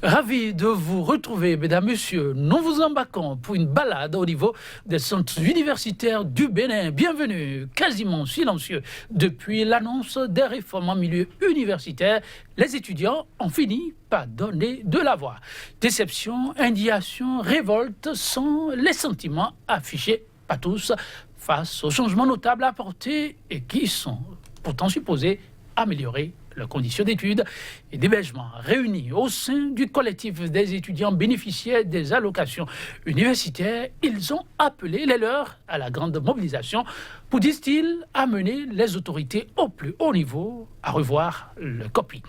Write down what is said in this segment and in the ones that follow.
Ravi de vous retrouver, mesdames, messieurs. Nous vous embarquons pour une balade au niveau des centres universitaires du Bénin. Bienvenue, quasiment silencieux. Depuis l'annonce des réformes en milieu universitaire, les étudiants ont fini par donner de la voix. Déception, indignation, révolte sont les sentiments affichés par tous face aux changements notables apportés et qui sont pourtant supposés améliorer leurs conditions d'études et d'hébergement. Réunis au sein du collectif des étudiants bénéficiaires des allocations universitaires, ils ont appelé les leurs à la grande mobilisation pour, disent-ils, amener les autorités au plus haut niveau à revoir leur copie.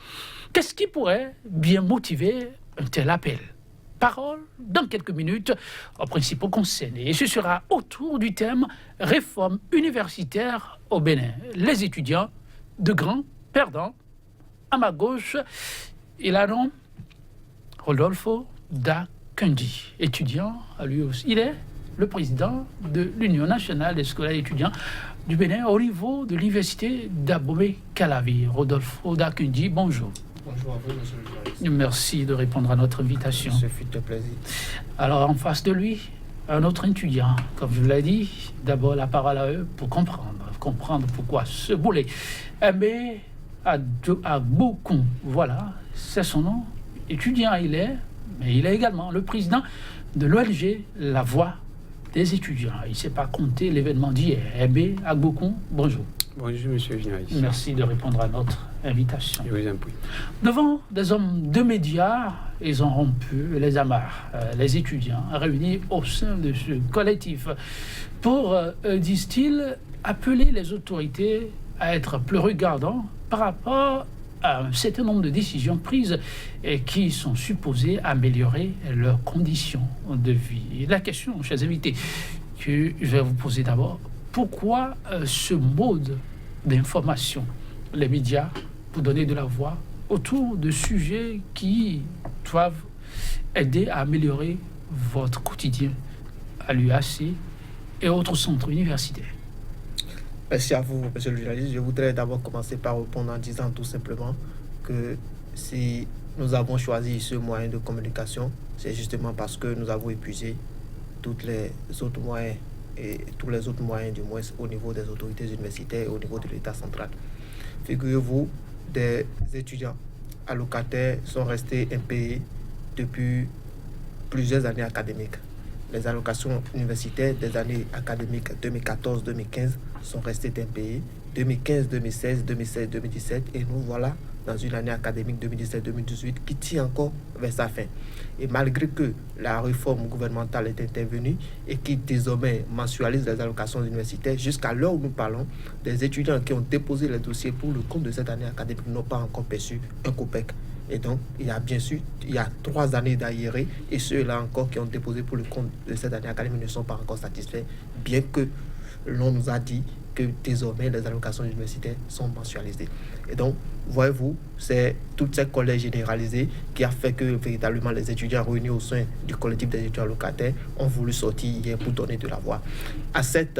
Qu'est-ce qui pourrait bien motiver un tel appel? Parole dans quelques minutes aux principaux concernés. Et ce sera autour du thème « Réforme universitaire au Bénin ». Les étudiants de grands perdants. À ma gauche, il a nom Rodolfo Da Kundi, étudiant, lui aussi. Il est le président de l'Union nationale des scolaires étudiants du Bénin au niveau de l'université d'Abomey-Calavi. Rodolfo Da Kundi, bonjour. Bonjour à vous, monsieur le journaliste. Merci de répondre à notre invitation. Ce fut un plaisir. Alors, en face de lui, un autre étudiant. Comme je vous l'ai dit, d'abord la parole à eux pour comprendre pourquoi ce boulet. Mais à beaucoup, voilà, c'est son nom. Étudiant mais il est également le président de l'ONG La Voix des étudiants. Il ne sait pas compter l'événement d'hier. Aimé Agbokoun, bonjour. Bonjour, monsieur le journaliste. Merci de répondre à notre invitation. Je vous en prie. Devant des hommes de médias, ils ont rompu les amarres. Les étudiants réunis au sein de ce collectif pour, disent-ils, appeler les autorités à être plus regardants par rapport à un certain nombre de décisions prises et qui sont supposées améliorer leurs conditions de vie. Et la question, chers invités, que je vais vous poser d'abord, pourquoi ce mode d'information, les médias, pour donner de la voix autour de sujets qui doivent aider à améliorer votre quotidien à l'UAC et autres centres universitaires? Merci à vous, monsieur le journaliste. Je voudrais d'abord commencer par répondre en disant tout simplement que si nous avons choisi ce moyen de communication, c'est justement parce que nous avons épuisé tous les autres moyens et tous les autres moyens du moins au niveau des autorités universitaires et au niveau de l'État central. Figurez-vous, des étudiants allocataires sont restés impayés depuis plusieurs années académiques. Les allocations universitaires des années académiques 2014-2015 sont restées impayées. 2015, 2016, 2016, 2017 et nous voilà dans une année académique 2017-2018 qui tire encore vers sa fin. Et malgré que la réforme gouvernementale est intervenue et qui désormais mensualise les allocations universitaires, jusqu'à l'heure où nous parlons, des étudiants qui ont déposé les dossiers pour le compte de cette année académique n'ont pas encore perçu un copec. Et donc, il y a 3 années d'arriérés et ceux-là encore qui ont déposé pour le compte de cette année académique ne sont pas encore satisfaits, bien que l'on nous a dit que désormais les allocations universitaires sont mensualisées. Et donc, voyez-vous, c'est toute cette colère généralisée qui a fait que véritablement les étudiants réunis au sein du collectif des étudiants locataires ont voulu sortir hier pour donner de la voix. À cette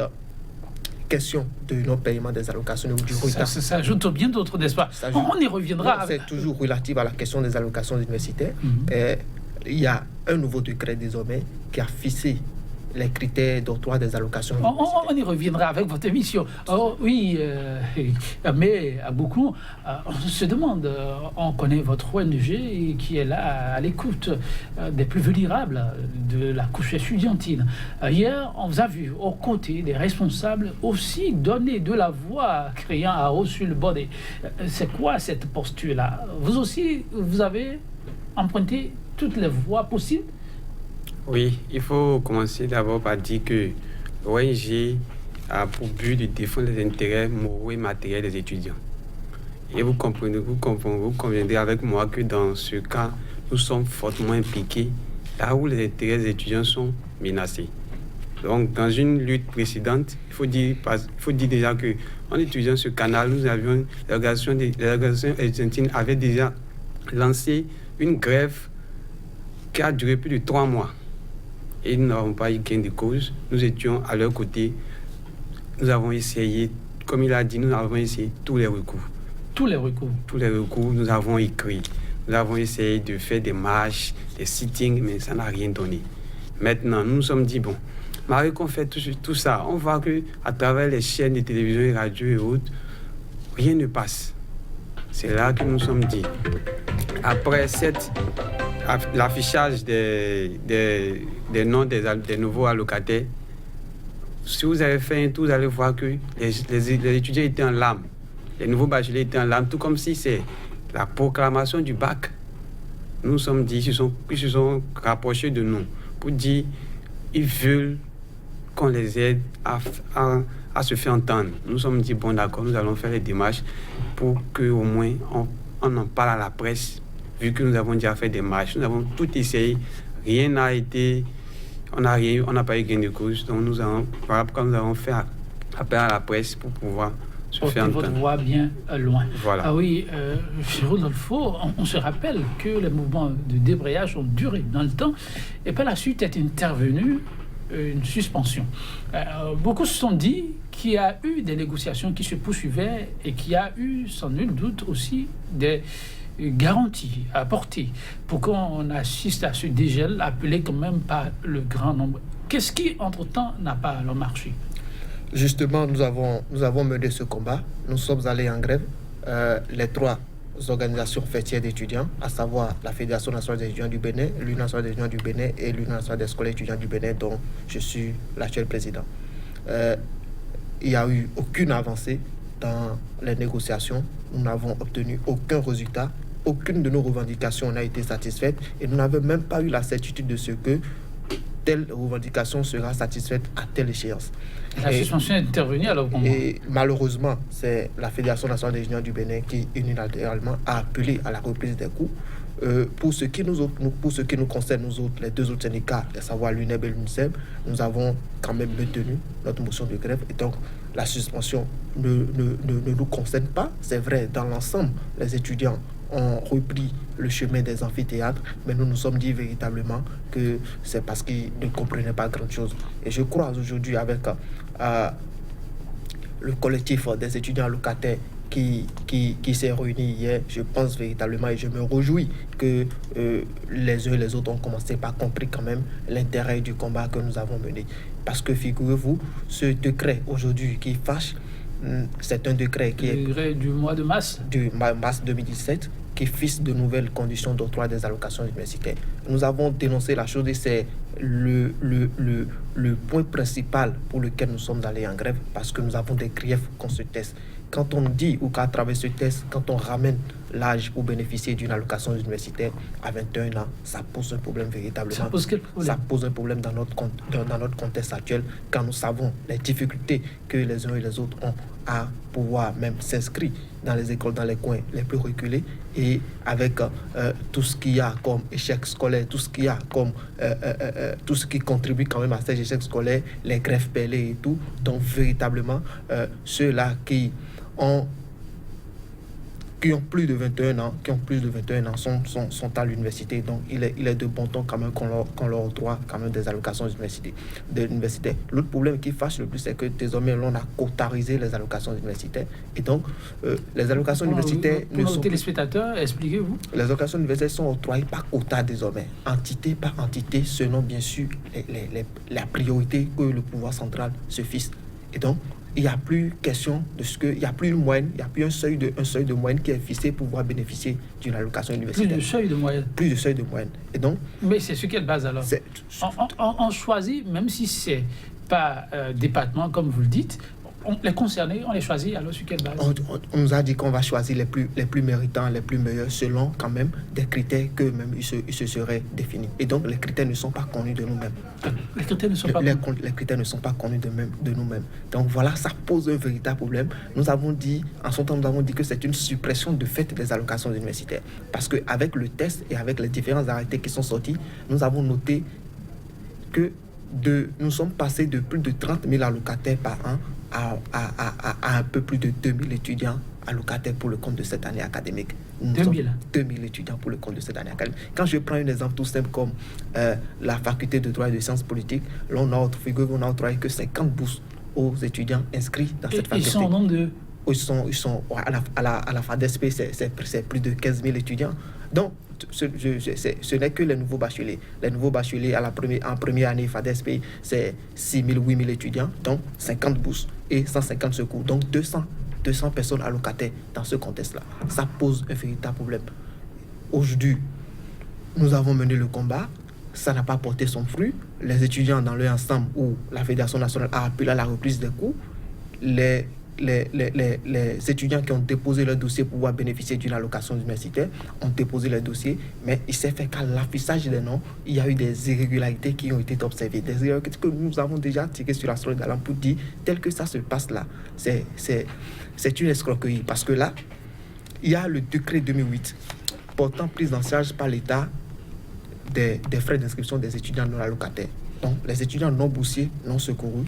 question de non-paiement des allocations du retard. Ça ajoute bien d'autres, n'est-ce pas? On y reviendra. Non, c'est toujours relatif à la question des allocations universitaires. Il y a un nouveau décret désormais qui a fixé les critères d'octroi des allocations universitaires. On y reviendra avec votre émission. Oui, mais à beaucoup, on se demande, on connaît votre ONG qui est là à l'écoute des plus vulnérables de la couche estudiantine. Hier, on vous a vu aux côtés des responsables aussi donner de la voix, criant à haut sur le bonnet. C'est quoi cette posture-là? Vous aussi, vous avez emprunté toutes les voies possibles? Oui, il faut commencer d'abord par dire que l'ONG a pour but de défendre les intérêts moraux et matériels des étudiants. Et vous conviendrez avec moi que dans ce cas, nous sommes fortement impliqués là où les intérêts des étudiants sont menacés. Donc, dans une lutte précédente, il faut dire déjà que en étudiant ce canal, nous avions l'organisation estudiantine avait déjà lancé une grève qui a duré plus de 3 mois. Et nous n'avons pas eu gain de cause. Nous étions à leur côté. Nous avons essayé, comme il a dit, nous avons essayé tous les recours. Tous les recours. Tous les recours, nous avons écrit. Nous avons essayé de faire des marches, des sittings, mais ça n'a rien donné. Maintenant, nous nous sommes dit, bon, malgré qu'on fait tout ça, on voit qu'à travers les chaînes de télévision et radio et autres, rien ne passe. C'est là que nous nous sommes dit, après l'affichage des noms des nouveaux allocataires, si vous avez fait un tour, vous allez voir que les étudiants étaient en larmes. Les nouveaux bacheliers étaient en larmes, tout comme si c'est la proclamation du bac. Nous nous sommes dit, ils se sont rapprochés de nous pour dire ils veulent qu'on les aide à se faire entendre. Nous nous sommes dit, bon d'accord, nous allons faire les démarches pour qu'au moins on en parle à la presse, vu que nous avons déjà fait des marches. Nous avons tout essayé, rien n'a été, on n'a pas eu gain de cause. Donc voilà pourquoi nous avons fait appel à la presse pour pouvoir se faire entendre. Votre voix bien loin. Voilà. Ah oui, Rodolfo, on se rappelle que les mouvements de débrayage ont duré dans le temps et par la suite est intervenue une suspension. Beaucoup se sont dit qu'il y a eu des négociations qui se poursuivaient et qu'il y a eu sans nul doute aussi des garanties à apporter pour qu'on assiste à ce dégel appelé quand même par le grand nombre. Qu'est-ce qui, entre-temps, n'a pas alors marché? Justement, nous avons mené ce combat. Nous sommes allés en grève. Les trois organisations fêtières d'étudiants, à savoir la Fédération nationale des étudiants du Bénin, l'Union nationale des étudiants du Bénin et l'Union nationale des scolaires étudiants du Bénin, dont je suis l'actuel président. Il n'y a eu aucune avancée dans les négociations. Nous n'avons obtenu aucun résultat. Aucune de nos revendications n'a été satisfaite et nous n'avons même pas eu la certitude de ce que telle revendication sera satisfaite à telle échéance. La suspension est intervenue alors comment? Et malheureusement, c'est la Fédération nationale des étudiants du Bénin qui unilatéralement a appelé à la reprise des cours. Pour ce qui nous concerne, nous autres, les deux autres syndicats, à savoir l'UNEB et l'UNICEF, nous avons quand même maintenu notre motion de grève et donc la suspension ne nous concerne pas. C'est vrai, dans l'ensemble, les étudiants ont repris le chemin des amphithéâtres, mais nous nous sommes dit véritablement que c'est parce qu'ils ne comprenaient pas grand-chose. Et je crois aujourd'hui avec le collectif des étudiants locataires qui s'est réuni hier, je pense véritablement et je me réjouis que les uns et les autres ont commencé par comprendre quand même l'intérêt du combat que nous avons mené. Parce que figurez-vous, ce décret aujourd'hui qui fâche, c'est un décret qui est... Le décret du mois de mars. Du mars 2017, qui fixe de nouvelles conditions d'octroi des allocations universitaires. Nous avons dénoncé la chose et c'est le point principal pour lequel nous sommes allés en grève, parce que nous avons des griefs qu'on se teste. Quand on dit ou qu'à travers ce test, quand on ramène l'âge pour bénéficier d'une allocation universitaire à 21 ans, ça pose un problème véritablement. Ça pose quel problème? Ça pose un problème dans notre contexte actuel, quand nous savons les difficultés que les uns et les autres ont à pouvoir même s'inscrire dans les écoles, dans les coins les plus reculés, et avec tout ce qu'il y a comme échec scolaire, tout ce qu'il y a comme tout ce qui contribue quand même à ces échecs scolaires, les greffes pelées et tout. Donc véritablement, ceux-là qui ont plus de 21 ans, sont à l'université. Donc, il est de bon ton quand même qu'on leur octroie quand même des allocations universitaires. L'autre problème qui fâche le plus, c'est que désormais, l'on a quotarisé les allocations universitaires. Et donc, les allocations universitaires... Pour nos téléspectateurs, expliquez-vous. Les allocations universitaires sont octroyées par quota désormais, entité par entité, selon bien sûr la priorité que le pouvoir central se fixe. Et donc, il n'y a plus question de ce que... Il n'y a plus une moyenne, il n'y a plus un seuil de moyenne qui est fixé pour pouvoir bénéficier d'une allocation universitaire. Plus de seuil de moyenne. Plus de seuil de moyenne. Et donc... Mais c'est sur quelle base alors? On choisit, même si c'est pas département, comme vous le dites, les concernés, on les choisit alors sur quelle base? On nous a dit qu'on va choisir les plus méritants, les plus meilleurs, selon quand même des critères qu'eux-mêmes ils se seraient définis. Et donc les critères ne sont pas connus de nous-mêmes. Les critères ne sont pas connus. Les critères ne sont pas connus de nous-mêmes. Donc voilà, ça pose un véritable problème. Nous avons dit, en son temps, nous avons dit que c'est une suppression de fait des allocations universitaires. Parce qu'avec le test et avec les différents arrêtés qui sont sortis, nous avons noté que nous sommes passés de plus de 30 000 allocataires par an à un peu plus de 2 000 étudiants allocataires pour le compte de cette année académique. 2 000 étudiants pour le compte de cette année académique. Quand je prends un exemple tout simple comme la faculté de droit et de sciences politiques, là on a octroyé que 50 bourses aux étudiants inscrits dans cette faculté. Ils sont au nombre de... Ils sont à la FADESP, c'est plus de 15 000 étudiants. Donc, ce n'est que les nouveaux bacheliers. Les nouveaux bacheliers en première année FADESP, c'est 6 000, 8 000 étudiants, donc 50 bourses et 150 secours. Donc 200 personnes allocataires dans ce contexte-là. Ça pose un véritable problème. Aujourd'hui, nous avons mené le combat. Ça n'a pas porté son fruit. Les étudiants dans leur ensemble ou la Fédération nationale a appelé à la reprise des cours. Les étudiants qui ont déposé leur dossier pour pouvoir bénéficier d'une allocation universitaire ont déposé leur dossier, mais il s'est fait qu'à l'affichage des noms, il y a eu des irrégularités qui ont été observées. Des irrégularités que nous avons déjà tirées sur la sonnette d'alarme pour dire, tel que ça se passe là, c'est une escroquerie. Parce que là, il y a le décret 2008 portant prise en charge par l'État des frais d'inscription des étudiants non allocataires. Donc, les étudiants non boursiers, non secourus,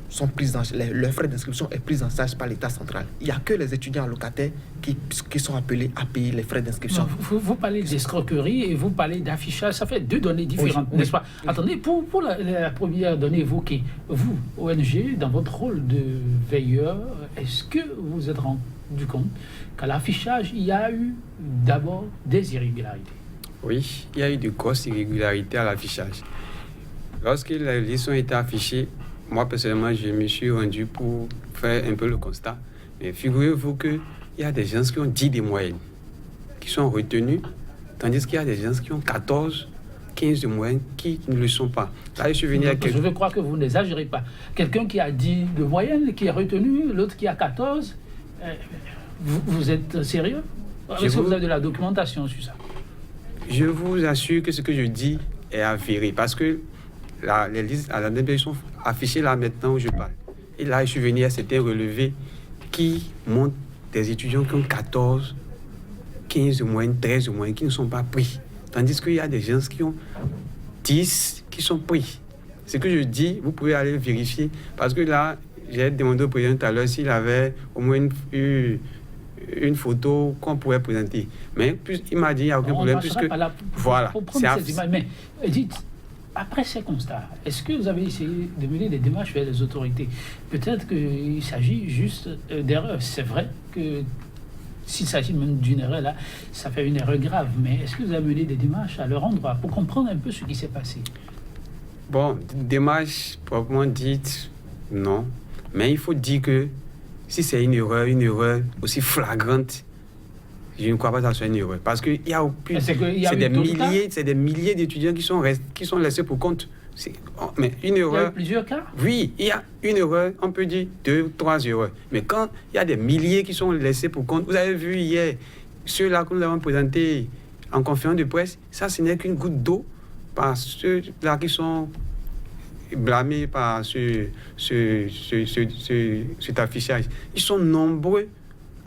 sont pris leurs frais d'inscription est pris en charge par l'État central. Il n'y a que les étudiants allocataires qui sont appelés à payer les frais d'inscription. Vous parlez d'escroquerie et vous parlez d'affichage. Ça fait deux données différentes, n'est-ce pas? Oui. Attendez, pour la première donnée évoquée, vous, ONG, dans votre rôle de veilleur, est-ce que vous vous êtes rendu compte qu'à l'affichage, il y a eu d'abord des irrégularités? Oui, il y a eu de grosses irrégularités à l'affichage. Lorsque les listes ont été affichées, moi, personnellement, je me suis rendu pour faire un peu le constat. Mais figurez-vous qu'il y a des gens qui ont 10 de moyenne, qui sont retenus, tandis qu'il y a des gens qui ont 14, 15 de moyenne, qui ne le sont pas. Là, je suis venu à Je veux croire que vous n'exagérez pas. Quelqu'un qui a 10 de moyenne, qui est retenu, l'autre qui a 14, vous êtes sérieux? Est-ce que vous avez de la documentation sur ça? Je vous assure que ce que je dis est avéré, parce que les listes à la DB sont affichées là maintenant où je parle. Et là, je suis venu à certains relevés qui montrent des étudiants qui ont 14, 15 de moyenne, 13 de moyenne, qui ne sont pas pris. Tandis qu'il y a des gens qui ont 10 qui sont pris. Ce que je dis, vous pouvez aller vérifier. Parce que là, j'ai demandé au président tout à l'heure s'il avait au moins une photo qu'on pourrait présenter. Mais plus, il m'a dit qu'il n'y a aucun problème. Puisque, voilà. Pour prendre ces images. Mais dites, après ces constats, est-ce que vous avez essayé de mener des démarches vers les autorités? Peut-être qu'il s'agit juste d'erreur. C'est vrai que s'il s'agit même d'une erreur, là, ça fait une erreur grave. Mais est-ce que vous avez mené des démarches à leur endroit pour comprendre un peu ce qui s'est passé? Bon, démarche proprement dite, non. Mais il faut dire que si c'est une erreur aussi flagrante, je ne crois pas que ça soit une erreur. Parce qu'il y a aucune... C'est des milliers d'étudiants qui sont laissés pour compte. Mais une erreur... Il y a eu plusieurs cas? Oui, il y a une erreur, on peut dire 2, 3 erreurs. Mais quand il y a des milliers qui sont laissés pour compte, vous avez vu hier, ceux-là que nous avons présentés en conférence de presse, ça, ce n'est qu'une goutte d'eau par ceux-là qui sont blâmés par cet affichage. Ils sont nombreux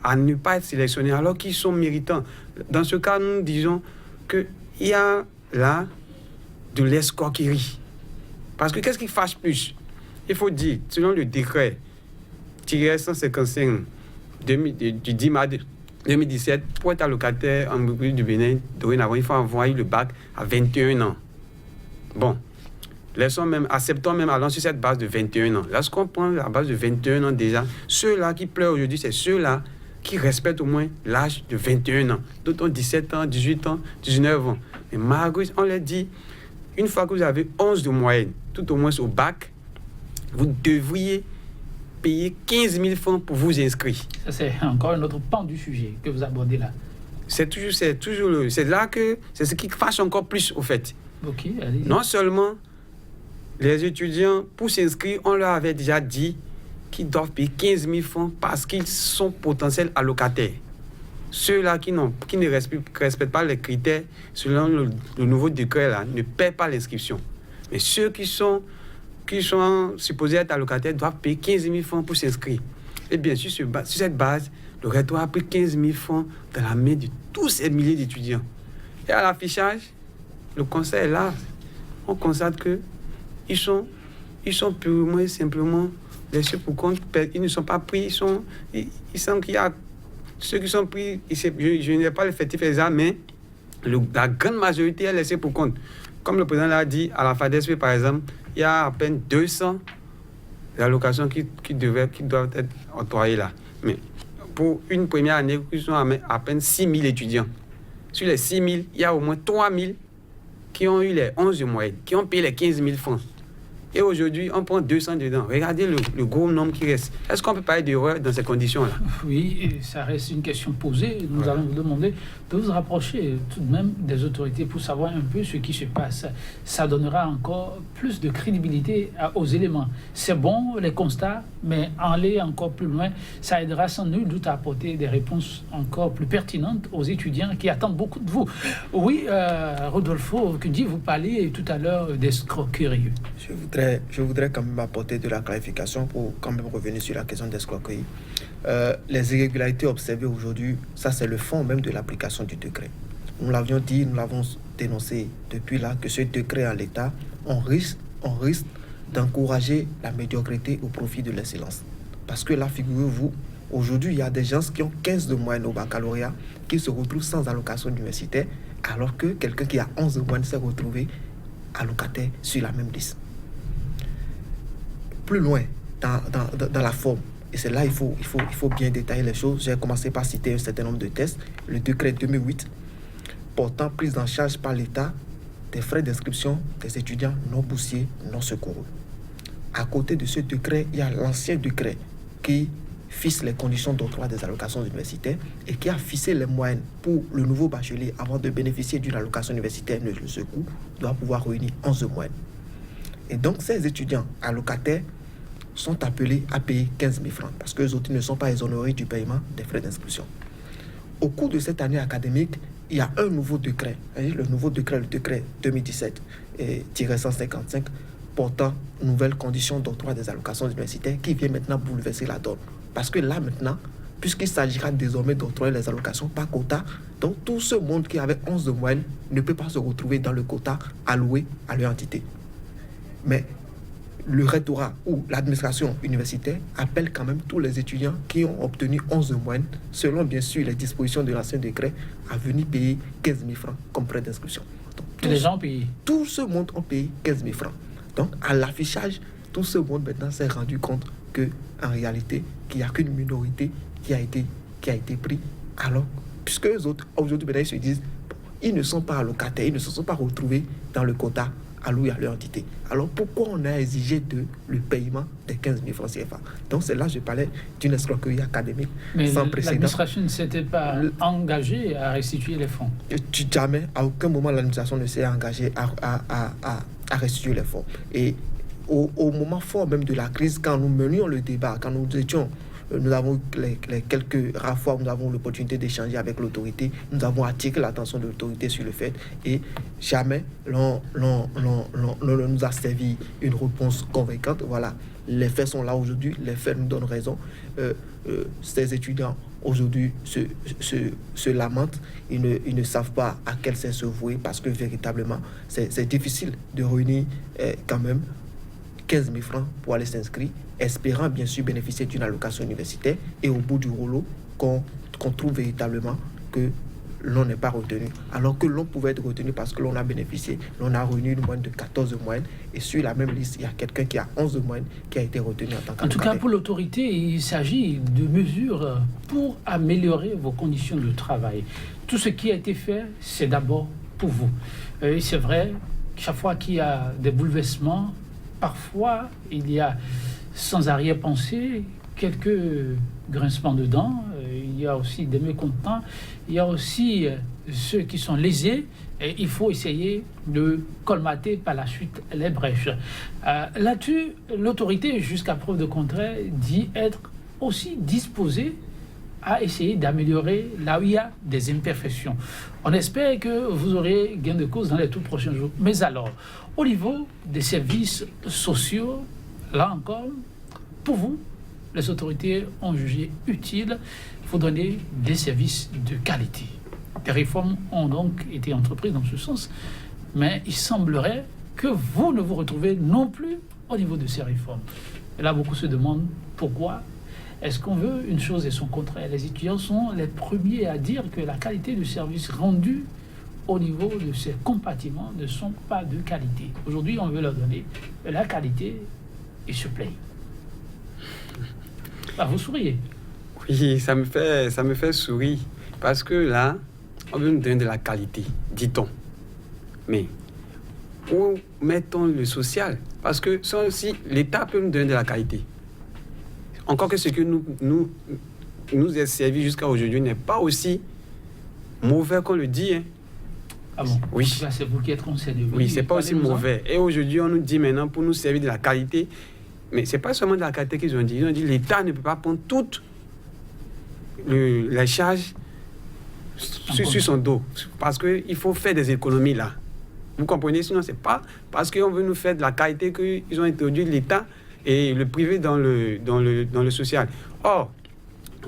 à ne pas être sélectionnés alors qu'ils sont méritants. Dans ce cas, nous disons qu'il y a là de l'escroquerie. Parce que qu'est-ce qui fâche plus? Il faut dire, selon le décret tiré 155 du 10 mars 2017, pour être allocataire en République du Bénin, dorénavant, il faut avoir eu le bac à 21 ans. Bon, acceptons même allant sur cette base de 21 ans. Lorsqu'on prend la base de 21 ans déjà, ceux-là qui pleurent aujourd'hui, c'est ceux-là qui respectent au moins l'âge de 21 ans. D'autres ont 17 ans, 18 ans, 19 ans. Mais malgré, on leur dit, une fois que vous avez 11 de moyenne, tout au moins au bac, vous devriez payer 15 000 francs pour vous inscrire. Ça, c'est encore un autre pan du sujet que vous abordez là. C'est là que c'est ce qui fâche encore plus, au fait. Ok, allez-y. Non seulement les étudiants, pour s'inscrire, on leur avait déjà dit qu'ils doivent payer 15 000 francs parce qu'ils sont potentiels allocataires. Ceux-là qui ne respectent pas les critères selon le nouveau décret là, ne paient pas l'inscription. Mais ceux qui sont supposés être allocataires doivent payer 15 000 francs pour s'inscrire. Et bien, sur cette base, le recteur a pris 15 000 francs dans la main de tous ces milliers d'étudiants. Et à l'affichage, le conseil est là. On constate qu'ils sont purement et simplement laissés pour compte. Ils ne sont pas pris. Il semble qu'il y a ceux qui sont pris, je n'ai pas l'effectif exact, mais la grande majorité est laissée pour compte. Comme le président l'a dit, à la FADESP, par exemple, il y a à peine 200 allocations qui doivent être octroyées là. Mais pour une première année, ils sont à peine 6 000 étudiants. sur les 6 000, il y a au moins 3 000 qui ont eu les 11 de moyenne, qui ont payé les 15 000 francs. Et aujourd'hui, on prend 200 dedans. Regardez le gros nombre qui reste. Est-ce qu'on peut parler d'erreur dans ces conditions-là? Oui, et ça reste une question posée. Nous allons vous demander de vous rapprocher tout de même des autorités pour savoir un peu ce qui se passe. Ça donnera encore plus de crédibilité aux éléments. C'est bon, les constats, mais aller encore plus loin, ça aidera sans nul doute à apporter des réponses encore plus pertinentes aux étudiants qui attendent beaucoup de vous. Oui, Rodolfo, que dit vous parliez tout à l'heure d'escroquerie. Je voudrais quand même apporter de la clarification pour quand même revenir sur la question d'escroquerie. Les irrégularités observées aujourd'hui, ça c'est le fond même de l'application du décret. Nous l'avions dit, nous l'avons dénoncé depuis là, que ce décret en l'état, on risque d'encourager la médiocrité au profit de l'excellence. Parce que là, figurez-vous, aujourd'hui, il y a des gens qui ont 15 de moyenne au baccalauréat qui se retrouvent sans allocation universitaire, alors que quelqu'un qui a 11 de moyenne s'est retrouvé allocataire sur la même liste. Plus loin dans la forme, et c'est là il faut bien détailler les choses. J'ai commencé par citer un certain nombre de tests. Le décret 2008 portant prise en charge par l'État des frais d'inscription des étudiants non boursiers, non secourus. À côté de ce décret, il y a l'ancien décret qui fixe les conditions d'octroi des allocations universitaires et qui a fixé les moyennes pour le nouveau bachelier avant de bénéficier d'une allocation universitaire le secours doit pouvoir réunir 11 moyennes. Et donc ces étudiants allocataires sont appelés à payer 15 000 francs parce qu'eux autres ne sont pas exonérés du paiement des frais d'inscription. Au cours de cette année académique, il y a un nouveau décret, le décret 2017-155 portant nouvelles conditions d'octroi des allocations universitaires qui vient maintenant bouleverser la donne. Parce que là maintenant, puisqu'il s'agira désormais d'octroyer les allocations par quota, donc tout ce monde qui avait 11 de moyenne ne peut pas se retrouver dans le quota alloué à leur entité. Mais le rectorat ou l'administration universitaire appelle quand même tous les étudiants qui ont obtenu 11 de moyenne, selon bien sûr les dispositions de l'ancien décret, à venir payer 15 000 francs comme frais d'inscription. Donc, Les gens payent. Tout ce monde ont payé 15 000 francs. Donc à l'affichage, tout ce monde maintenant s'est rendu compte qu'en réalité, qu'il n'y a qu'une minorité qui a été pris. Alors, puisque les autres, aujourd'hui, maintenant, ils se disent, bon, ils ne sont pas allocataires, ils ne se sont pas retrouvés dans le quota alloué à leur entité. Alors pourquoi on a exigé le paiement des 15 000 francs CFA? Donc c'est là que je parlais d'une escroquerie académique sans précédent. L'administration ne s'était pas engagée à restituer les fonds. Jamais, à aucun moment, l'administration ne s'est engagée à restituer les fonds. Et au moment fort même de la crise, quand nous menions le débat, quand nous avons les quelques rares fois où nous avons l'opportunité d'échanger avec l'autorité, nous avons attiré l'attention de l'autorité sur le fait et jamais l'on nous a servi une réponse convaincante. Voilà, les faits sont là aujourd'hui, les faits nous donnent raison. Ces étudiants aujourd'hui se lamentent, ils ne savent pas à quel sens se vouer parce que véritablement c'est difficile de réunir quand même 15 000 francs pour aller s'inscrire, espérant bien sûr bénéficier d'une allocation universitaire et au bout du rouleau qu'on trouve véritablement que l'on n'est pas retenu, alors que l'on pouvait être retenu parce que l'on a bénéficié, l'on a réuni une moyenne de 14 de moyenne et sur la même liste, il y a quelqu'un qui a 11 de moyenne qui a été retenu en tant qu'allocataire. En tout cas, pour l'autorité, il s'agit de mesures pour améliorer vos conditions de travail. Tout ce qui a été fait, c'est d'abord pour vous. Et c'est vrai, chaque fois qu'il y a des bouleversements, parfois, il y a sans arrière-pensée quelques grincements de dents, il y a aussi des mécontents, il y a aussi ceux qui sont lésés, et il faut essayer de colmater par la suite les brèches. Là-dessus, l'autorité, jusqu'à preuve de contraire, dit être aussi disposée à essayer d'améliorer là où il y a des imperfections. On espère que vous aurez gain de cause dans les tout prochains jours. Mais alors, au niveau des services sociaux, là encore, pour vous, les autorités ont jugé utile, il faut donner des services de qualité. Des réformes ont donc été entreprises dans ce sens, mais il semblerait que vous ne vous retrouvez non plus au niveau de ces réformes. Et là, beaucoup se demandent pourquoi. Est-ce qu'on veut une chose et son contraire? Les étudiants sont les premiers à dire que la qualité du service rendu au niveau de ces compartiments ne sont pas de qualité. Aujourd'hui, on veut leur donner la qualité et se plaignent. Ah, vous souriez? Oui, ça me fait sourire. Parce que là, on veut nous donner de la qualité, dit-on. Mais où mettons le social? Parce que ça aussi, l'État peut nous donner de la qualité. Encore que ce que nous est servi jusqu'à aujourd'hui n'est pas aussi mauvais qu'on le dit. Hein. Ah bon? Oui. Là, c'est vous qui êtes concerné. Oui, c'est pas aussi mauvais. Et aujourd'hui, on nous dit maintenant pour nous servir de la qualité. Mais c'est pas seulement de la qualité qu'ils ont dit. Ils ont dit l'État ne peut pas prendre toutes les charges sur son dos. Parce qu'il faut faire des économies là. Vous comprenez? Sinon, c'est pas parce qu'on veut nous faire de la qualité qu'ils ont introduit l'État et le privé dans le social. Or,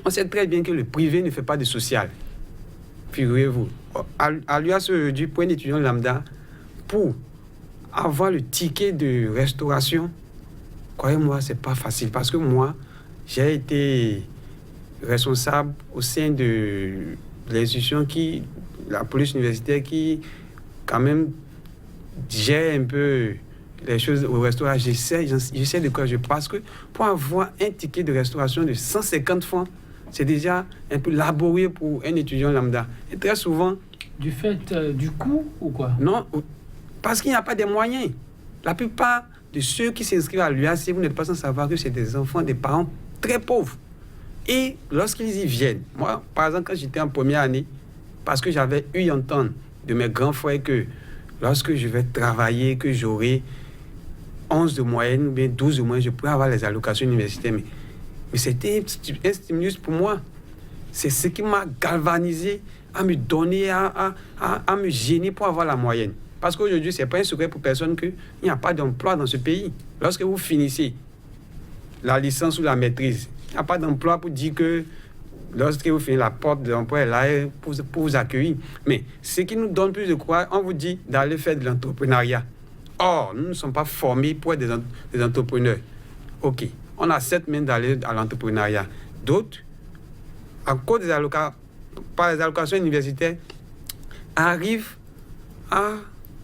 on sait très bien que le privé ne fait pas de social. Figurez-vous. À l'UAS, du point d'étudiant lambda, pour avoir le ticket de restauration, croyez-moi, c'est pas facile. Parce que moi, j'ai été responsable au sein de l'institution la police universitaire qui, quand même, gère un peu les choses au restaurant. Je sais de quoi je parle. Parce que pour avoir un ticket de restauration de 150 francs, c'est déjà un peu laborieux pour un étudiant lambda. Et très souvent... Du fait du coût ou quoi? Non, parce qu'il n'y a pas de moyens. La plupart de ceux qui s'inscrivent à l'UAC, vous n'êtes pas sans savoir que c'est des enfants, des parents très pauvres. Et lorsqu'ils y viennent, moi, par exemple, quand j'étais en première année, parce que j'avais eu à entendre de mes grands frères que lorsque je vais travailler, que j'aurai 11 de moyenne ou bien 12 de moyenne, je pourrais avoir les allocations universitaires. Mais c'était un stimulus pour moi. C'est ce qui m'a galvanisé à me donner, à me gêner pour avoir la moyenne. Parce qu'aujourd'hui, ce n'est pas un secret pour personne qu'il n'y a pas d'emploi dans ce pays. Lorsque vous finissez la licence ou la maîtrise, il n'y a pas d'emploi pour dire que lorsque vous finissez la porte de l'emploi est là pour vous accueillir. Mais ce qui nous donne plus de courage, on vous dit d'aller faire de l'entrepreneuriat. Or, nous ne sommes pas formés pour être des entrepreneurs. OK, on accepte même d'aller à l'entrepreneuriat. D'autres, à cause des allocations universitaires, arrivent à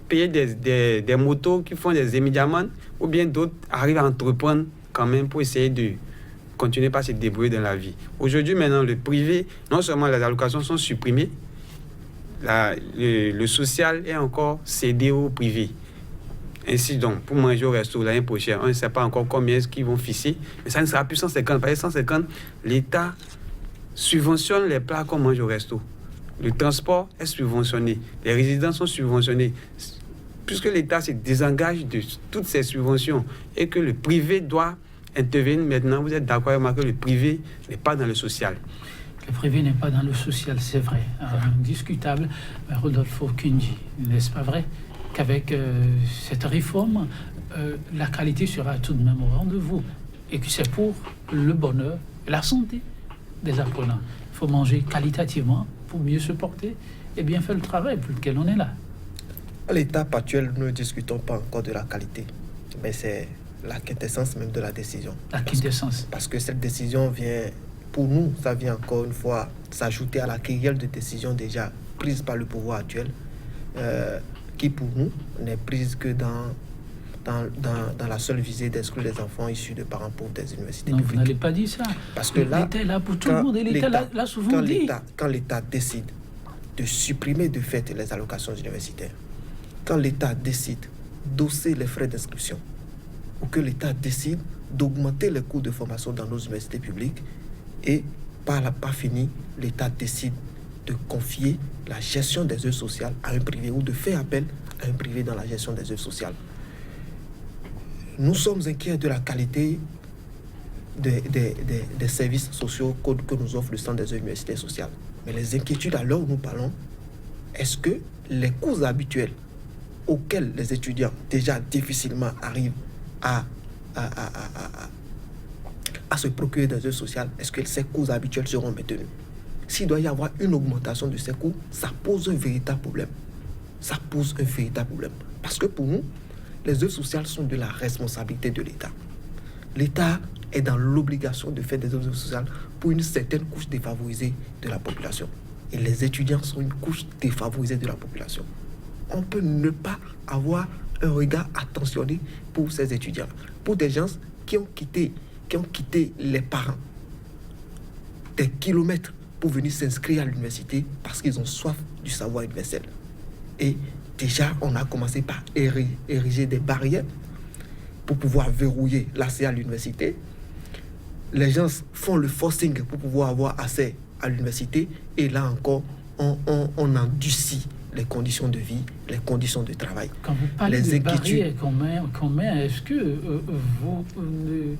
payer des motos qui font des médicaments, ou bien d'autres arrivent à entreprendre quand même pour essayer de continuer par se débrouiller dans la vie. Aujourd'hui, maintenant, le privé, non seulement les allocations sont supprimées, le social est encore cédé au privé. Ainsi donc, pour manger au resto l'année prochaine, on ne sait pas encore combien est-ce qu'ils vont fixer, mais ça ne sera plus 150. Parce que 150, l'État subventionne les plats qu'on mange au resto. Le transport est subventionné. Les résidences sont subventionnées. Puisque l'État se désengage de toutes ces subventions et que le privé doit intervenir maintenant, vous êtes d'accord avec moi que le privé n'est pas dans le social? Le privé n'est pas dans le social, c'est vrai. Indiscutable. Rodolphe Okunji, n'est-ce pas vrai qu'avec cette réforme, la qualité sera tout de même au rendez-vous et que c'est pour le bonheur et la santé des apprenants. Il faut manger qualitativement pour mieux se porter et bien faire le travail pour lequel on est là. À l'étape actuelle, nous ne discutons pas encore de la qualité, mais c'est la quintessence même de la décision. La quintessence. Parce que cette décision vient, pour nous, ça vient encore une fois s'ajouter à la kyrielle de décisions déjà prises par le pouvoir actuel, qui pour nous n'est prise que dans la seule visée d'exclure les enfants issus de parents pauvres des universités publiques. Vous n'allez pas dire ça. Parce que là, l'État est là pour tout le monde et l'État l'a souvent dit. Quand l'État décide de supprimer de fait les allocations universitaires, quand l'État décide d'hausser les frais d'inscription, ou que l'État décide d'augmenter les coûts de formation dans nos universités publiques, et par la pas fini, l'État décide de confier la gestion des œuvres sociales à un privé ou de faire appel à un privé dans la gestion des œuvres sociales. Nous sommes inquiets de la qualité des services sociaux que nous offre le Centre des œuvres universitaires sociales. Mais les inquiétudes à l'heure où nous parlons, est-ce que les coûts habituels auxquels les étudiants déjà difficilement arrivent à se procurer des œuvres sociales, est-ce que ces coûts habituels seront maintenus? S'il doit y avoir une augmentation de ces coûts, ça pose un véritable problème. Ça pose un véritable problème. Parce que pour nous, les œuvres sociales sont de la responsabilité de l'État. L'État est dans l'obligation de faire des œuvres sociales pour une certaine couche défavorisée de la population. Et les étudiants sont une couche défavorisée de la population. On peut ne pas avoir un regard attentionné pour ces étudiants, pour des gens qui ont quitté les parents des kilomètres pour venir s'inscrire à l'université parce qu'ils ont soif du savoir universel. Et déjà, on a commencé par ériger des barrières pour pouvoir verrouiller l'accès à l'université. Les gens font le forcing pour pouvoir avoir accès à l'université. Et là encore, on endurcit les conditions de vie, les conditions de travail. Quand vous parlez de barrières qu'on met, est-ce que vous ne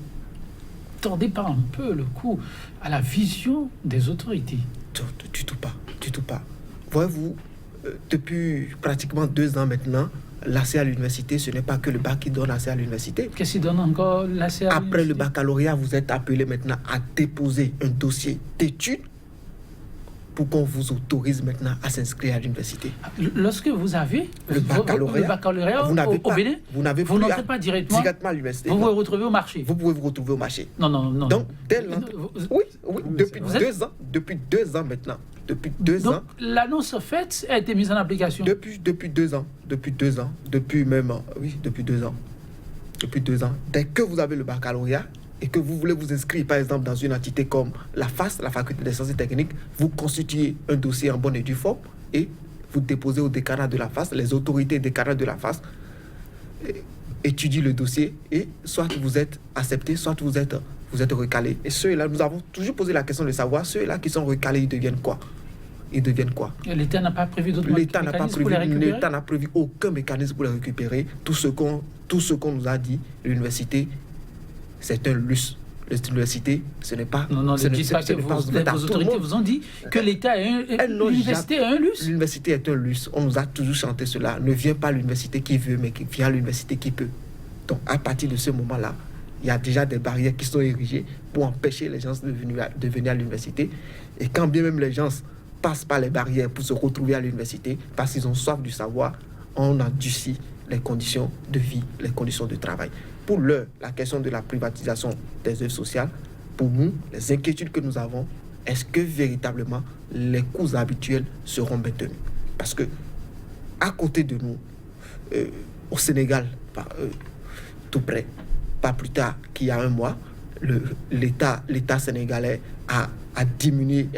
tordez pas un peu le cou à la vision des autorités? Du tout pas. Voyez-vous, depuis pratiquement 2 ans maintenant, l'accès à l'université, ce n'est pas que le bac qui donne l'accès à l'université. Qu'est-ce qui donne encore l'accès à l'université? Après le baccalauréat, vous êtes appelé maintenant à déposer un dossier d'études pour qu'on vous autorise maintenant à s'inscrire à l'université. Lorsque vous avez le baccalauréat au Bénin, vous n'entrez pas directement à l'université. Vous vous retrouvez au marché. Vous pouvez vous retrouver au marché. Non. Donc, depuis 2 ans maintenant. Donc, l'annonce faite a été mise en application. Depuis 2 ans. Depuis 2 ans. Depuis 2 ans. Dès que vous avez le baccalauréat et que vous voulez vous inscrire, par exemple, dans une entité comme la FAS, la Faculté des sciences et techniques, vous constituez un dossier en bonne et due forme et vous déposez au décanat de la FAS. Les autorités décanat de la FAS étudient le dossier et soit vous êtes accepté, soit vous êtes recalé. Et ceux-là, nous avons toujours posé la question de savoir, ceux-là qui sont recalés, ils deviennent quoi? Et l'État n'a pas prévu d'autres mécanismes pour les récupérer? L'État n'a prévu aucun mécanisme pour les récupérer. Tout ce qu'on nous a dit, l'université, c'est un luxe. L'université, ce n'est pas... Non, ne dites pas que vos autorités vous ont dit que l'État l'université est un luxe. L'université est un luxe. On nous a toujours chanté cela. Ne viens pas à l'université qui veut, mais viens à l'université qui peut. Donc, à partir de ce moment-là, il y a déjà des barrières qui sont érigées pour empêcher les gens de venir à l'université. Et quand bien même les gens passent par les barrières pour se retrouver à l'université, parce qu'ils ont soif du savoir, on endurcit les conditions de vie, les conditions de travail. Pour l'heure, la question de la privatisation des œuvres sociales, pour nous, les inquiétudes que nous avons, est-ce que véritablement les coûts habituels seront maintenus? Parce que à côté de nous, au Sénégal, tout près, pas plus tard qu'il y a un mois, l'État sénégalais a diminué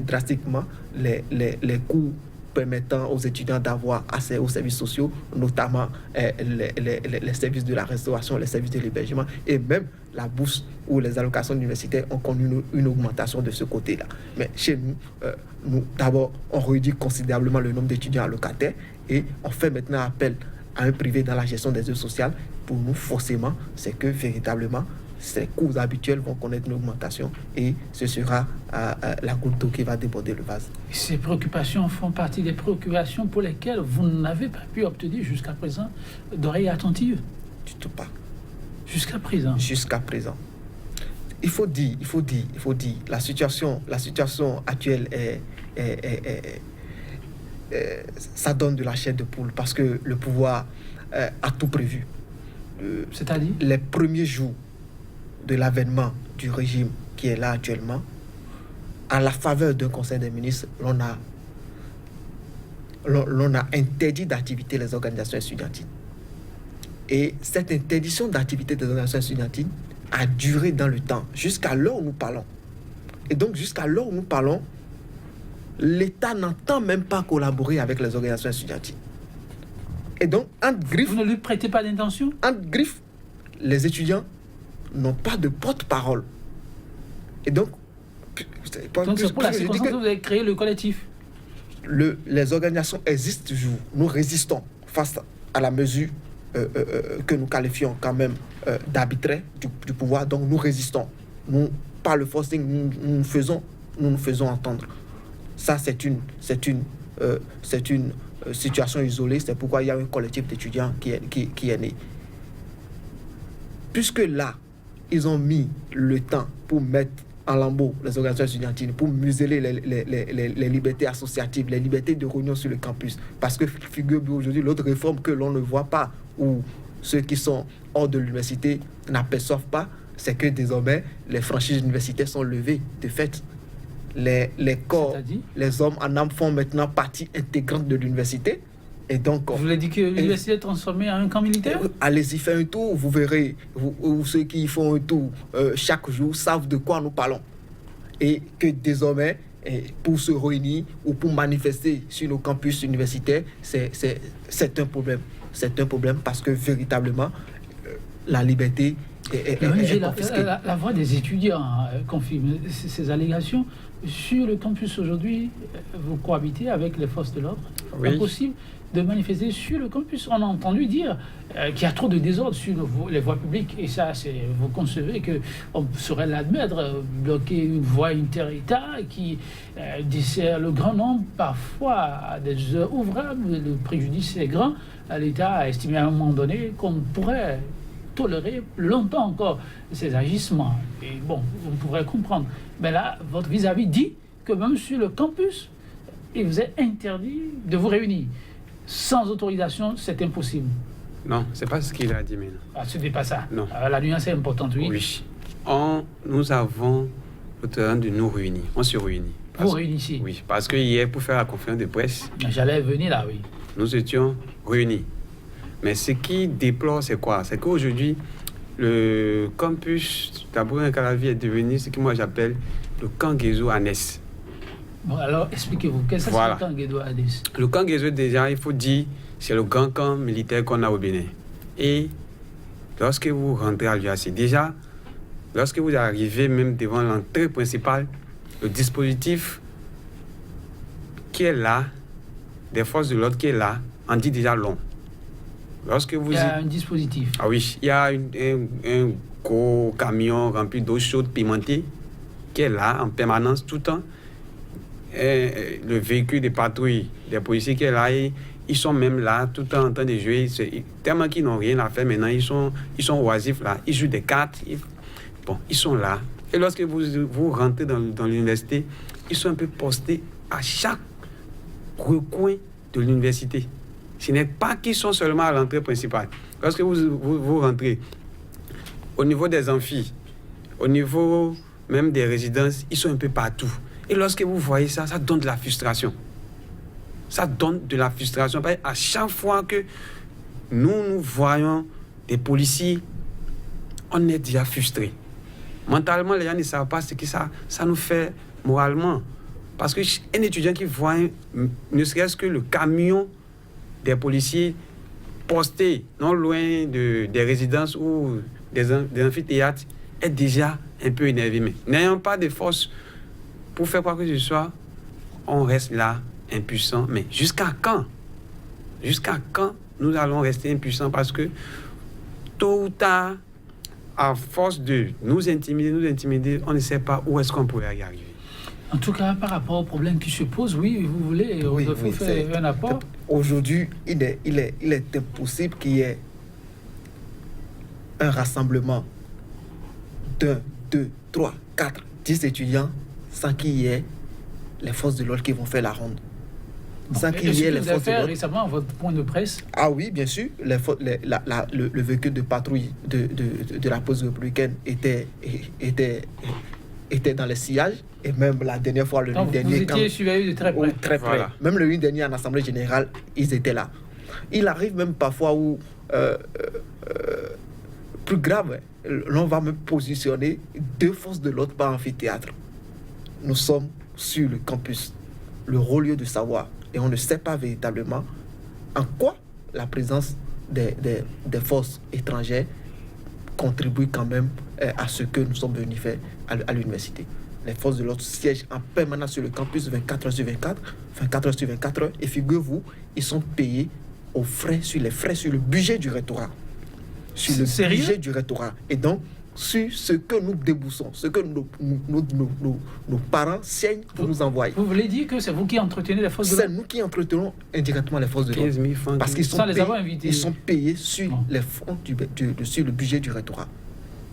drastiquement les coûts permettant aux étudiants d'avoir accès aux services sociaux, notamment les services de la restauration, les services de l'hébergement, et même la bourse ou les allocations universitaires ont connu une augmentation de ce côté-là. Mais chez nous, d'abord, on réduit considérablement le nombre d'étudiants allocataires et on fait maintenant appel à un privé dans la gestion des œuvres sociales. Pour nous, forcément, c'est que véritablement, ces coûts habituels vont connaître une augmentation et ce sera la goutte d'eau qui va déborder le vase. Ces préoccupations font partie des préoccupations pour lesquelles vous n'avez pas pu obtenir jusqu'à présent d'oreilles attentives? Du tout pas. Jusqu'à présent? Jusqu'à présent. Il faut dire, la situation actuelle ça donne de la chair de poule parce que le pouvoir a tout prévu. C'est-à-dire? Les premiers jours de l'avènement du régime qui est là actuellement, à la faveur d'un conseil des ministres, l'on a interdit d'activité les organisations estudiantines. Et cette interdiction d'activité des organisations estudiantines a duré dans le temps, jusqu'à l'heure où nous parlons. Et donc, jusqu'à l'heure où nous parlons, l'État n'entend même pas collaborer avec les organisations estudiantines. Et donc, entre griffes... Vous ne lui prêtez pas d'intention? Entre griffes, les étudiants n'ont pas de porte-parole. Et donc... c'est pour la circonstance que vous avez créé le collectif. Les organisations existent toujours. Nous résistons face à la mesure que nous qualifions quand même d'arbitraire du pouvoir. Donc nous résistons. Nous, par le forcing, nous nous faisons entendre. Ça, c'est une situation isolée. C'est pourquoi il y a un collectif d'étudiants qui est né. Puisque là, ils ont mis le temps pour mettre en lambeaux les organisations estudiantines, pour museler les libertés associatives, les libertés de réunion sur le campus. Parce que figure-vous aujourd'hui, l'autre réforme que l'on ne voit pas, ou ceux qui sont hors de l'université n'aperçoivent pas, c'est que désormais, les franchises universitaires sont levées. De fait, les corps, les hommes en âme font maintenant partie intégrante de l'université. Et donc, vous voulez dire que l'université est transformée en un camp militaire? Allez-y faire un tour, vous verrez. Ceux qui font un tour chaque jour savent de quoi nous parlons. Et que désormais, pour se réunir ou pour manifester sur nos campus universitaires, c'est un problème. C'est un problème parce que véritablement, la liberté est confisquée. La voix des étudiants confirme ces allégations. Sur le campus aujourd'hui, vous cohabitez avec les forces de l'ordre. Oui. C'est possible de manifester sur le campus. On a entendu dire qu'il y a trop de désordre sur les voies publiques. Et ça, vous concevez qu'on saurait l'admettre, bloquer une voie inter-État qui dessert le grand nombre, parfois à des heures ouvrables. Le préjudice est grand. L'État a estimé à un moment donné qu'on pourrait tolérer longtemps encore ces agissements. Et bon, on pourrait comprendre. Mais là, votre vis-à-vis dit que même sur le campus, il vous est interdit de vous réunir. Sans autorisation, c'est impossible. Non, c'est pas ce qu'il a dit maintenant. Ah, ce n'est pas ça. Non. La nuance est importante, oui. Oui. Nous avons le terrain de nous réunir. On se réunit. Vous réunissez? Oui, parce que hier, pour faire la conférence de presse, j'allais venir là, oui. Nous étions réunis. Mais ce qui déplore, c'est quoi? C'est qu'aujourd'hui, le campus d'Abouin-Calavi est devenu ce que moi j'appelle le camp Guézo Anès. Bon, alors expliquez-vous, qu'est-ce que c'est le camp Guézo Anès? Le camp Guézo, déjà, il faut dire, c'est le grand camp militaire qu'on a au Bénin. Et lorsque vous rentrez à l'UAC, déjà, lorsque vous arrivez même devant l'entrée principale, le dispositif qui est là, des forces de l'ordre qui est là, en dit déjà long. Lorsque vous il y a un dispositif. Ah oui, il y a un gros camion rempli d'eau chaude pimentée qui est là en permanence tout le temps. Et le véhicule de patrouille des policiers qui est là, ils sont même là tout le temps en train de jouer. Tellement qu'ils n'ont rien à faire maintenant, ils sont oisifs là, ils jouent des cartes. Ils sont là. Et lorsque vous rentrez dans l'université, ils sont un peu postés à chaque recoin de l'université. Ce n'est pas qu'ils sont seulement à l'entrée principale. Lorsque vous rentrez, au niveau des amphis, au niveau même des résidences, ils sont un peu partout. Et lorsque vous voyez ça, ça donne de la frustration. Ça donne de la frustration. Parce qu'à chaque fois que nous voyons des policiers, on est déjà frustrés. Mentalement, les gens ne savent pas ce que ça nous fait moralement. Parce qu'un étudiant qui voit, ne serait-ce que le camion des policiers postés non loin des résidences ou des amphithéâtres est déjà un peu énervé. Mais n'ayant pas de force pour faire quoi que ce soit, on reste là, impuissant. Mais jusqu'à quand? Jusqu'à quand nous allons rester impuissants? Parce que tôt ou tard, à force de nous intimider, on ne sait pas où est-ce qu'on pourrait y arriver. En tout cas, par rapport au problème qui se pose, oui, vous voulez faire un apport? Aujourd'hui, il est impossible qu'il y ait un rassemblement d'1, 2, 3, 4, 10 étudiants sans qu'il y ait les forces de l'ordre qui vont faire la ronde. Sans qu'il y ait les forces de l'ordre. Récemment, votre point de presse? Ah oui, bien sûr. Le véhicule de patrouille de la police républicaine était dans les sillages. Et même la dernière fois, le dernier... Vous étiez surveillé de très près. Très près. Voilà. Même le dernier en Assemblée générale, ils étaient là. Il arrive même parfois où... plus grave, l'on va même positionner 2 forces de l'ordre par amphithéâtre. Nous sommes sur le campus, le haut lieu de savoir. Et on ne sait pas véritablement en quoi la présence des forces étrangères contribue quand même à ce que nous sommes venus faire à l'université. Les forces de l'ordre siègent en permanence sur le campus 24 heures sur 24, 24 heures sur 24 heures. Et figurez-vous, ils sont payés aux frais, sur le budget du rectorat. Sur le budget du rectorat. Et donc, sur ce que nous déboursons, ce que nos parents saignent pour nous envoyer. Vous voulez dire que c'est vous qui entretenez les forces de l'ordre? C'est nous qui entretenons indirectement les forces de l'ordre. Parce qu'ils sont payés sur les fonds sur le budget du rectorat.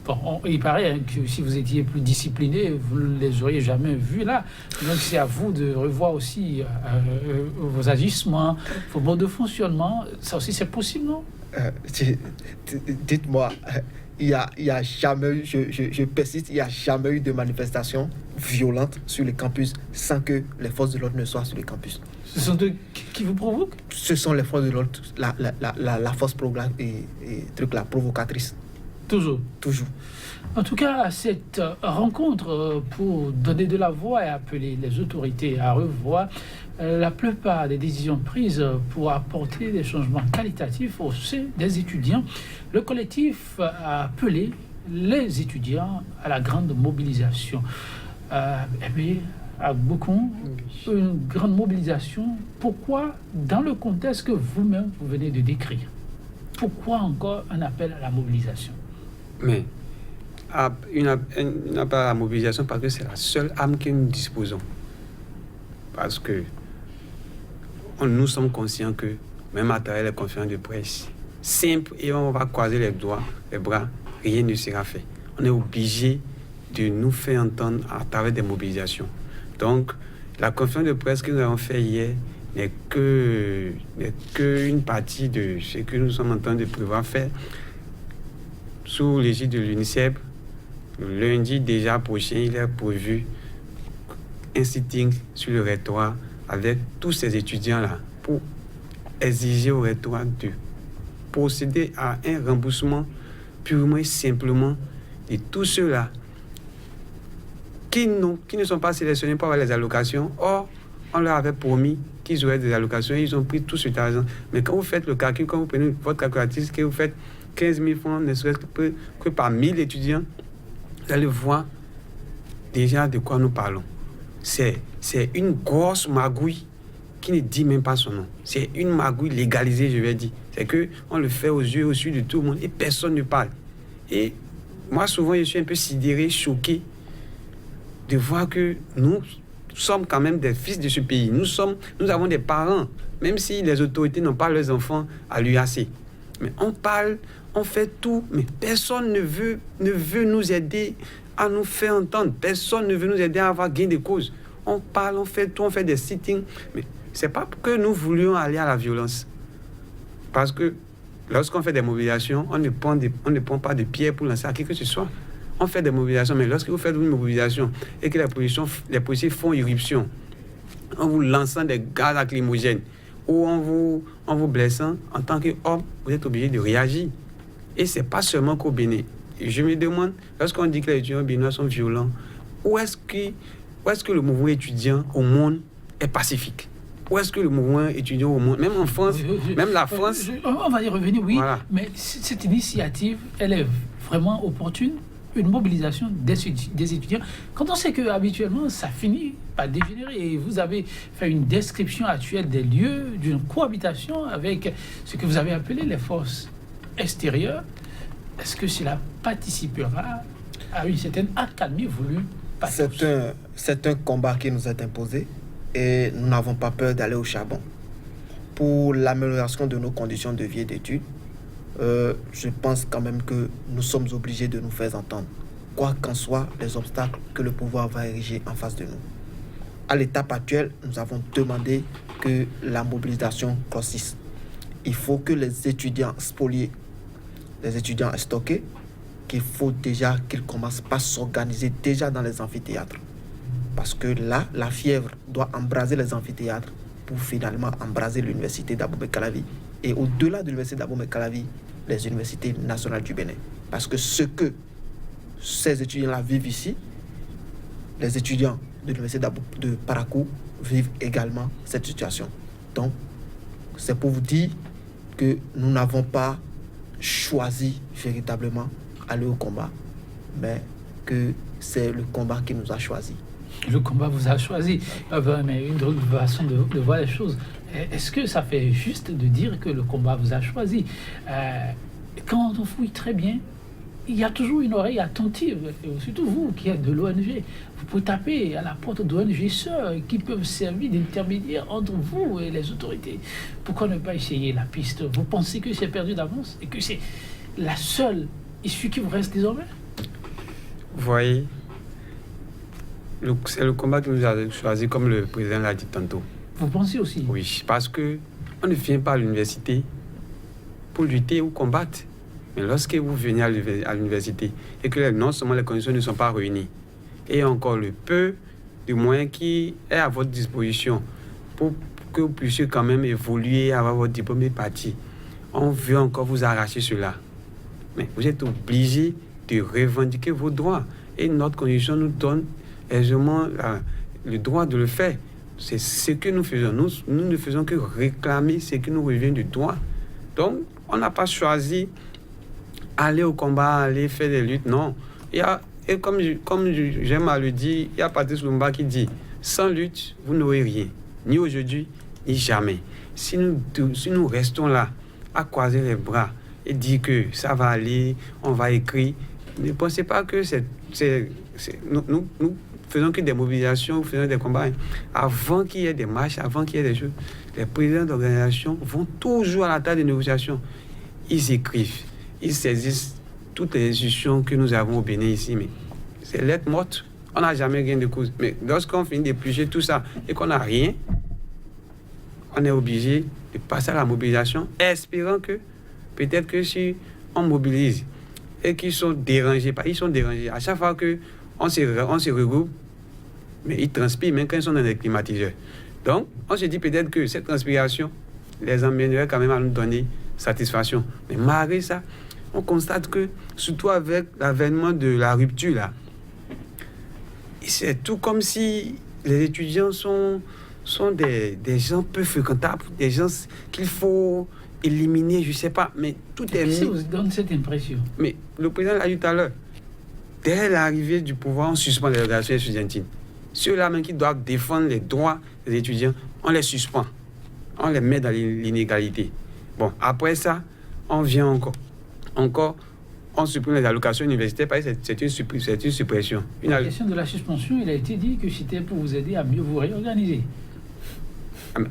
Bon, il paraît que si vous étiez plus discipliné, vous ne les auriez jamais vus là. Donc c'est à vous de revoir aussi vos agissements, vos modes de fonctionnement. Ça aussi, c'est possible, non? Dites-moi, il y a jamais eu, je persiste, il n'y a jamais eu de manifestation violente sur le campus sans que les forces de l'ordre ne soient sur le campus. Ce sont eux qui vous provoquent? Ce sont les forces de l'ordre, la force provocatrice. Toujours. Toujours. En tout cas, cette rencontre pour donner de la voix et appeler les autorités à revoir la plupart des décisions prises pour apporter des changements qualitatifs au sein des étudiants, le collectif a appelé les étudiants à la grande mobilisation. Et puis, à beaucoup, une grande mobilisation. Pourquoi, dans le contexte que vous-même vous venez de décrire, pourquoi encore un appel à la mobilisation? Mais un appel à la mobilisation parce que c'est la seule arme que nous disposons. Parce que nous sommes conscients que même à travers les conférences de presse, simple et on va croiser les bras, rien ne sera fait. On est obligé de nous faire entendre à travers des mobilisations. Donc, la conférence de presse que nous avons faite hier n'est qu'une partie de ce que nous sommes en train de prévoir faire sous l'égide de l'UNICEF. Le lundi déjà prochain, il est prévu un sitting sur le rectorat avec tous ces étudiants-là pour exiger au rectorat de procéder à un remboursement purement et simplement de tous ceux-là qui ne sont pas sélectionnés pour avoir les allocations. Or, on leur avait promis qu'ils auraient des allocations et ils ont pris tout cet argent. Mais quand vous faites le calcul, quand vous prenez votre calculatrice, que vous faites 15 000 francs, ne serait-ce que par 1000 étudiants, vous allez voir déjà de quoi nous parlons. C'est une grosse magouille qui ne dit même pas son nom. C'est une magouille légalisée, je vais dire. C'est qu'on le fait aux yeux de tout le monde et personne ne parle. Et moi, souvent, je suis un peu sidéré, choqué de voir que nous sommes quand même des fils de ce pays. Nous avons des parents, même si les autorités n'ont pas leurs enfants à l'UAC. Mais on parle, on fait tout, mais personne ne veut nous aider à nous faire entendre. Personne ne veut nous aider à avoir gain de cause. On parle, on fait tout, on fait des sittings. Mais ce n'est pas que nous voulions aller à la violence. Parce que lorsqu'on fait des mobilisations, on ne prend pas de pierre pour lancer à qui que ce soit. On fait des mobilisations, mais lorsque vous faites une mobilisation et que les policiers font irruption, en vous lançant des gaz lacrymogènes ou en vous blessant, en tant qu'homme, vous êtes obligé de réagir. Et ce n'est pas seulement qu'au Bénin. Je me demande, lorsqu'on dit que les étudiants béninois sont violents, où est-ce que le mouvement étudiant au monde est pacifique? Où est-ce que le mouvement étudiant au monde, même en France, même la France... On va y revenir, oui, voilà. Mais cette initiative, elle est vraiment opportune, une mobilisation des étudiants. Quand on sait qu'habituellement, ça finit par dégénérer, et vous avez fait une description actuelle des lieux d'une cohabitation avec ce que vous avez appelé les forces extérieures, est-ce que cela participera à une certaine accalmie voulue par tous? C'est un combat qui nous est imposé et nous n'avons pas peur d'aller au charbon. Pour l'amélioration de nos conditions de vie et d'études, je pense quand même que nous sommes obligés de nous faire entendre, quoi qu'en soient les obstacles que le pouvoir va ériger en face de nous. À l'étape actuelle, nous avons demandé que la mobilisation grossisse. Il faut que les étudiants spoliés, les étudiants stockés, qu'il faut déjà qu'ils commencent par s'organiser déjà dans les amphithéâtres. Parce que là, la fièvre doit embraser les amphithéâtres pour finalement embraser l'université d'Abomey-Calavi. Et au-delà de l'université d'Abomey-Calavi, les universités nationales du Bénin. Parce que ce que ces étudiants-là vivent ici, les étudiants de l'université de Parakou vivent également cette situation. Donc, c'est pour vous dire que nous n'avons pas choisi véritablement aller au combat, mais que c'est le combat qui nous a choisi. Le combat vous a choisi. Mais une autre façon de voir les choses. Est-ce que ça fait juste de dire que le combat vous a choisi? Quand on fouille très bien, il y a toujours une oreille attentive. Et surtout vous qui êtes de l'ONG. Vous pouvez taper à la porte d'ONG sœurs qui peuvent servir d'intermédiaire entre vous et les autorités. Pourquoi ne pas essayer la piste? Vous pensez que c'est perdu d'avance et que c'est la seule issue qui vous reste désormais? Vous voyez, c'est le combat que nous avons choisi, comme le président l'a dit tantôt. Vous pensez aussi? Oui, parce que on ne vient pas à l'université pour lutter ou combattre. Mais lorsque vous venez à l'université et que non seulement les conditions ne sont pas réunies, et encore le peu de moyens qui est à votre disposition pour que vous puissiez quand même évoluer, avoir votre diplôme et partir, on veut encore vous arracher cela. mais vous êtes obligé de revendiquer vos droits. Et notre constitution nous donne aisément le droit de le faire. C'est ce que nous faisons. Nous ne faisons que réclamer ce qui nous revient du droit. Donc, on n'a pas choisi aller au combat, aller faire des luttes. Non. Et comme j'aime à le dire, il y a Patrice Lumumba qui dit « Sans lutte, vous n'aurez rien. Ni aujourd'hui, ni jamais. » Si nous restons là, à croiser les bras et dire que ça va aller, on va écrire, ne pensez pas que nous faisons que des mobilisations, faisons des combats. Avant qu'il y ait des marches, avant qu'il y ait des choses, les présidents d'organisation vont toujours à la table de négociation. Ils écrivent, ils saisissent toutes les institutions que nous avons au Bénin ici, mais c'est lettre morte. On n'a jamais gain de cause. Mais lorsqu'on finit d'éplucher tout ça et qu'on n'a rien, on est obligé de passer à la mobilisation, espérant que peut-être que si on mobilise et qu'ils sont dérangés, ils sont dérangés. À chaque fois qu'on se regroupe, mais ils transpirent même quand ils sont dans les climatiseurs. Donc, on se dit peut-être que cette transpiration les emmènerait quand même à nous donner satisfaction. Mais malgré ça, on constate que, surtout avec l'avènement de la rupture, là, c'est tout comme si les étudiants sont des gens peu fréquentables, des gens qu'il faut éliminer, je ne sais pas, mais tout est mis. Qu'est-ce qui vous donne cette impression? Mais le président l'a dit tout à l'heure, dès l'arrivée du pouvoir, on suspend les organisations étudiantines. Ceux-là même qui doivent défendre les droits des étudiants, on les suspend, on les met dans l'inégalité. Bon, après ça, on vient encore, on supprime les allocations universitaires parce que c'est une suppression. La question de la suspension, il a été dit que c'était pour vous aider à mieux vous réorganiser.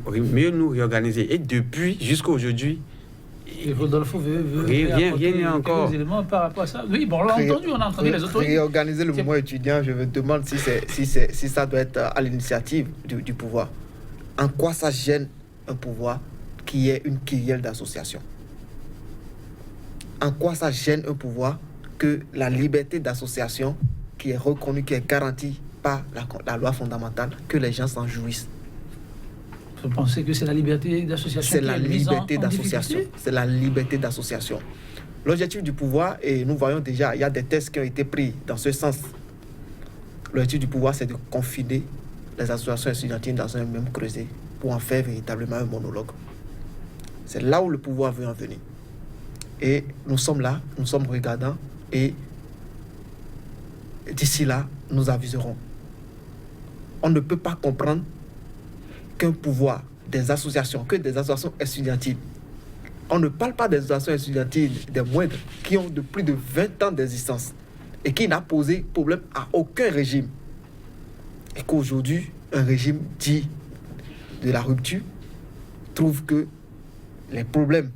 Mieux nous réorganiser. Et depuis jusqu'à aujourd'hui, et Rodolfo veut rien n'est encore. Des éléments par rapport à ça. Oui, bon, on l'a entendu, on a entendu les autorités. Réorganiser le mouvement étudiant, je me demande si ça doit être à l'initiative du pouvoir. En quoi ça gêne un pouvoir qui est une kyrielle d'association? En quoi ça gêne un pouvoir que la liberté d'association qui est reconnue, qui est garantie par la loi fondamentale, que les gens s'en jouissent? Vous pensez que c'est la liberté d'association? C'est la liberté d'association. C'est la liberté d'association. L'objectif du pouvoir, et nous voyons déjà, il y a des tests qui ont été pris dans ce sens. L'objectif du pouvoir, c'est de confiner les associations étudiantines dans un même creuset pour en faire véritablement un monologue. C'est là où le pouvoir veut en venir. Et nous sommes là, nous sommes regardants, et d'ici là, nous aviserons. On ne peut pas comprendre qu'un pouvoir des associations étudiantines, on ne parle pas des associations étudiantines des moindres, qui ont de plus de 20 ans d'existence et qui n'a posé problème à aucun régime. Et qu'aujourd'hui, un régime dit de la rupture trouve que les problèmes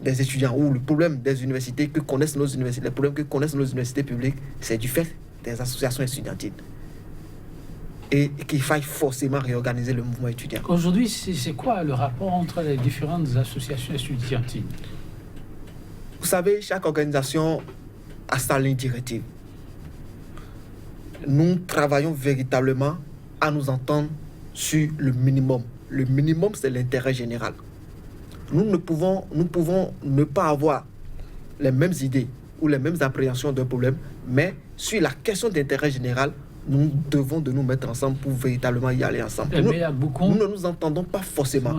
des étudiants ou le problème des universités que connaissent nos universités, les problèmes que connaissent nos universités publiques, c'est du fait des associations étudiantines. Et qu'il faille forcément réorganiser le mouvement étudiant. Aujourd'hui, c'est quoi le rapport entre les différentes associations étudiantines? Vous savez, chaque organisation a sa ligne directive. Nous travaillons véritablement à nous entendre sur le minimum. Le minimum, c'est l'intérêt général. Nous pouvons ne pas avoir les mêmes idées ou les mêmes appréhensions d'un problème, mais sur la question d'intérêt général, nous devons de nous mettre ensemble pour véritablement y aller ensemble. Nous ne nous entendons pas forcément,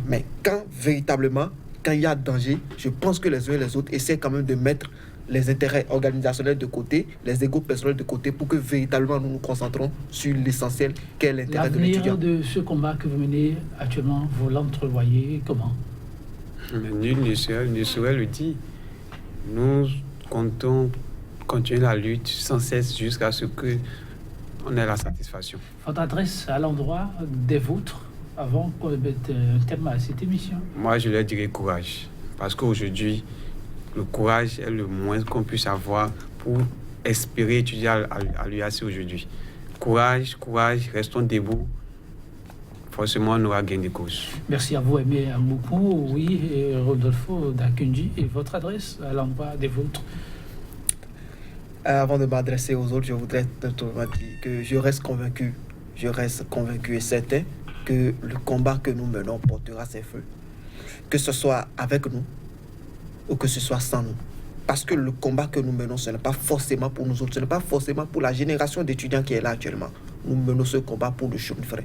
mais quand véritablement, quand il y a danger, je pense que les uns et les autres essaient quand même de mettre les intérêts organisationnels de côté, les égos personnels de côté, pour que véritablement nous nous concentrons sur l'essentiel qu'est l'intérêt de l'étudiant. L'avenir de ce combat que vous menez actuellement, vous l'entrevoyez comment? Nul ne saurait le dire. Nous comptons continuer la lutte sans cesse jusqu'à ce que on ait la satisfaction. Votre adresse à l'endroit des vôtres avant qu'on mette un thème à cette émission? Moi, je leur dirais courage. Parce qu'aujourd'hui, le courage est le moins qu'on puisse avoir pour espérer étudier à l'UAC aujourd'hui. Courage, restons debout. Forcément, on aura gain de cause. Merci à vous, Aimé Amoukou, oui, et Rodolfo Dakunji. Et votre adresse à l'endroit des vôtres? Avant de m'adresser aux autres, je voudrais dire que je reste convaincu et certain que le combat que nous menons portera ses fruits. Que ce soit avec nous ou que ce soit sans nous. Parce que le combat que nous menons, ce n'est pas forcément pour nous autres, ce n'est pas forcément pour la génération d'étudiants qui est là actuellement. Nous menons ce combat pour le chemins de frères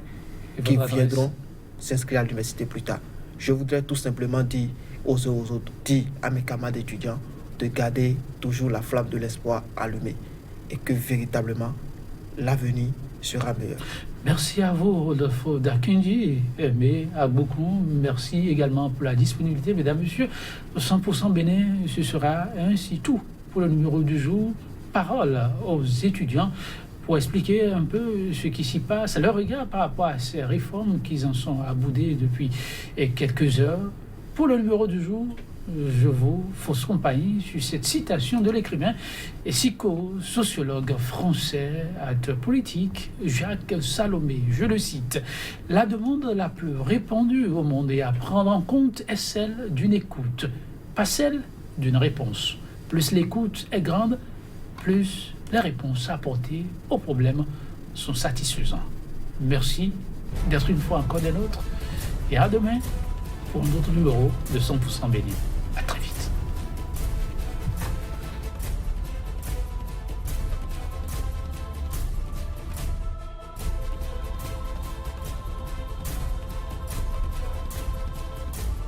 qui viendront s'inscrire à l'université plus tard. Je voudrais tout simplement dire aux autres, dire à mes camarades étudiants de garder toujours la flamme de l'espoir allumée et que véritablement l'avenir sera meilleur. Merci à vous, Rodolfo Dakinji, mais à beaucoup. Merci également pour la disponibilité, mesdames, messieurs. 100% Bénin, ce sera ainsi tout pour le numéro du jour. Parole aux étudiants pour expliquer un peu ce qui s'y passe, leur regard par rapport à ces réformes qu'ils en sont à bouder depuis quelques heures. Pour le numéro du jour, je vous fausse compagnie sur cette citation de l'écrivain et psychosociologue français, acteur politique, Jacques Salomé. Je le cite: « La demande la plus répandue au monde et à prendre en compte est celle d'une écoute, pas celle d'une réponse. Plus l'écoute est grande, plus les réponses apportées aux problèmes sont satisfaisantes. » Merci d'être une fois encore des nôtres et à demain pour un autre numéro de 100% Bénin.